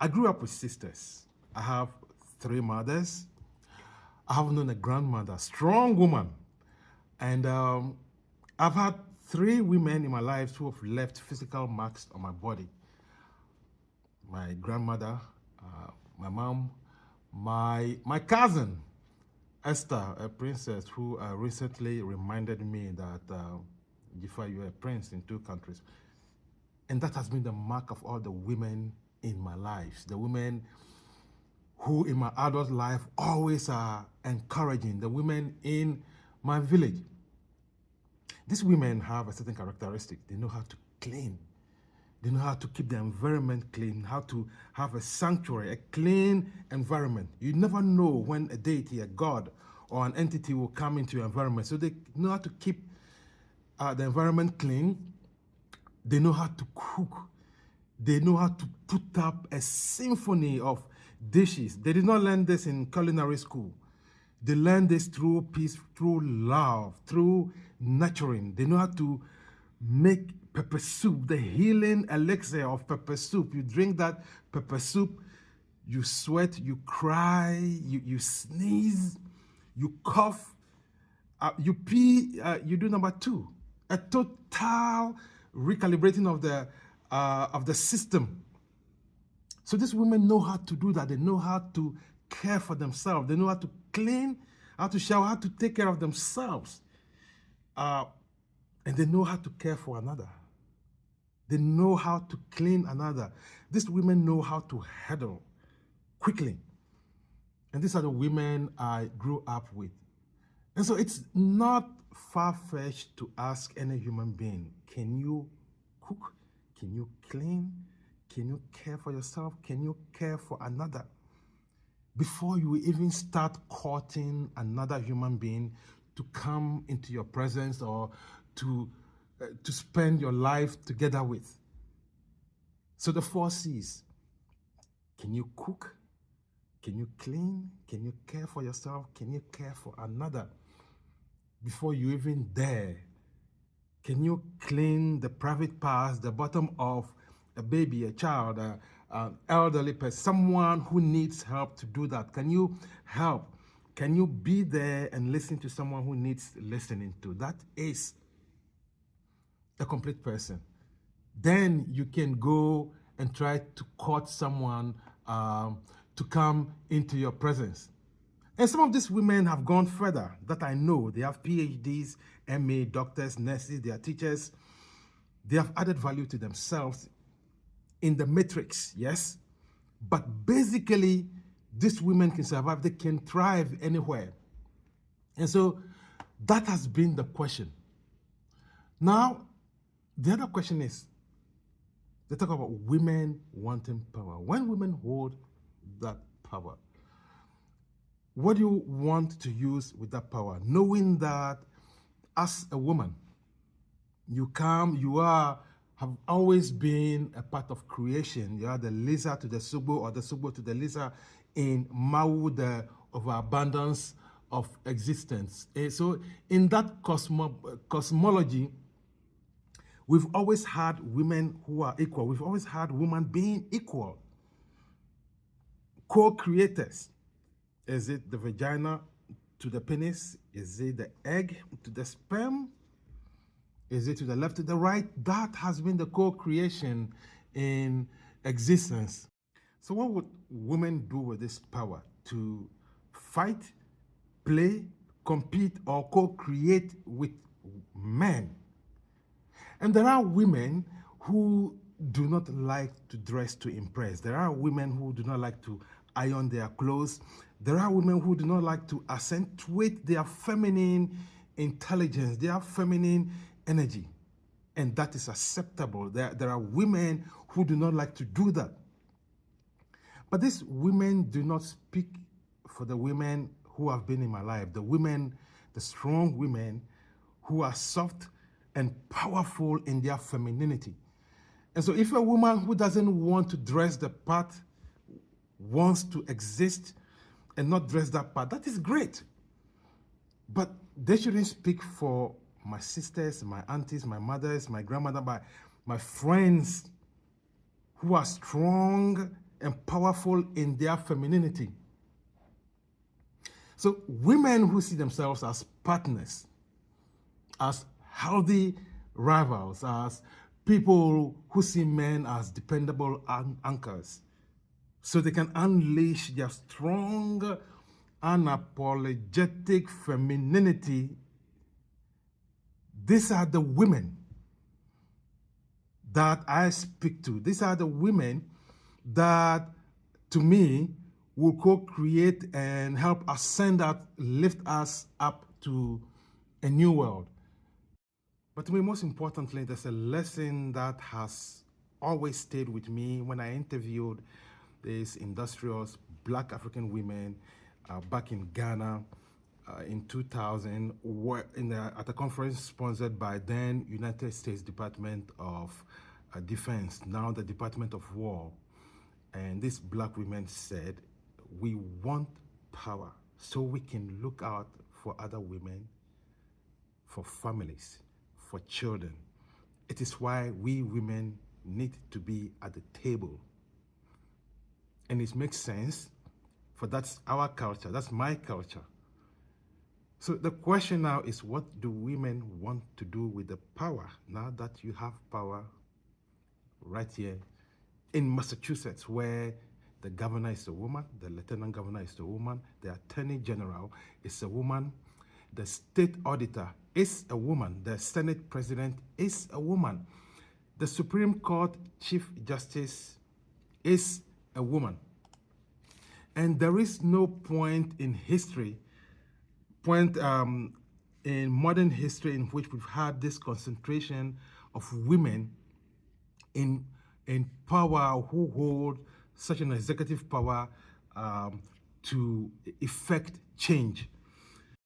I grew up with sisters. I have three mothers. I have known a grandmother, strong woman. And I've had three women in my life who have left physical marks on my body. My grandmother, my mom, my cousin, Esther, a princess who recently reminded me that Jifa, you're a prince in two countries. And that has been the mark of all the women in my life. The women who in my adult life always are encouraging, the women in my village. These women have a certain characteristic. They know how to clean. They know how to keep the environment clean, how to have a sanctuary, a clean environment. You never know when a deity, a god, or an entity will come into your environment. So they know how to keep the environment clean. They know how to cook. They know how to put up a symphony of dishes. They did not learn this in culinary school. They learn this through peace, through love, through nurturing. They know how to make pepper soup, the healing elixir of pepper soup. You drink that pepper soup, you sweat, you cry, you sneeze, you cough, you pee, you do number two. A total recalibrating of the system. So these women know how to do that. They know how to care for themselves. They know how to clean, how to shower, how to take care of themselves. And they know how to care for another. They know how to clean another. These women know how to handle quickly. And these are the women I grew up with. And so it's not far-fetched to ask any human being, can you cook? Can you clean? Can you care for yourself? Can you care for another? Before you even start courting another human being to come into your presence or to spend your life together with. So the four C's. Can you cook? Can you clean? Can you care for yourself? Can you care for another? Before you even dare, can you clean the private parts, the bottom of a baby, a child, an elderly person, someone who needs help to do that? Can you help? Can you be there and listen to someone who needs listening to? That is a complete person. Then you can go and try to court someone to come into your presence. And some of these women have gone further that I know. They have PhDs, MA, doctors, nurses, they are teachers. They have added value to themselves in the matrix, yes? But basically, these women can survive. They can thrive anywhere. And so that has been the question. Now, the other question is, they talk about women wanting power. When women hold that power, what do you want to use with that power? Knowing that as a woman, you have always been a part of creation. You are the Lisa to the Subo or the Subo to the Lisa in Mau, the overabundance of existence. So in that cosmology, we've always had women who are equal. We've always had women being equal. Co-creators. Is it the vagina to the penis? Is it the egg to the sperm? Is it to the left, to the right? That has been the co-creation in existence. So what would women do with this power? To fight, play, compete, or co-create with men? And there are women who do not like to dress to impress. There are women who do not like to iron their clothes. There are women who do not like to accentuate their feminine intelligence, their feminine energy. And that is acceptable. There are women who do not like to do that. But these women do not speak for the women who have been in my life, the women, the strong women who are soft and powerful in their femininity. And so if a woman who doesn't want to dress the part wants to exist and not dress that part, that is great. But they shouldn't speak for my sisters, my aunties, my mothers, my grandmother, my friends who are strong and powerful in their femininity. So women who see themselves as partners, as healthy rivals, as people who see men as dependable anchors, so they can unleash their strong, unapologetic femininity. These are the women that I speak to. These are the women that, to me, will co-create and help ascend us, lift us up to a new world. But to me, most importantly, there's a lesson that has always stayed with me when I interviewed these industrious Black African women back in Ghana in 2000 at a conference sponsored by then United States Department of Defense, now the Department of War. And these Black women said, we want power so we can look out for other women, for families, for children. It is why we women need to be at the table. And it makes sense, for that's our culture, that's my culture. So the question now is, what do women want to do with the power now that you have power right here in Massachusetts, where the governor is a woman, the lieutenant governor is a woman, the attorney general is a woman, the state auditor is a woman, the Senate president is a woman, the Supreme Court Chief Justice is a woman. And there is no point in history, in modern history in which we've had this concentration of women in power, who hold such an executive power to effect change.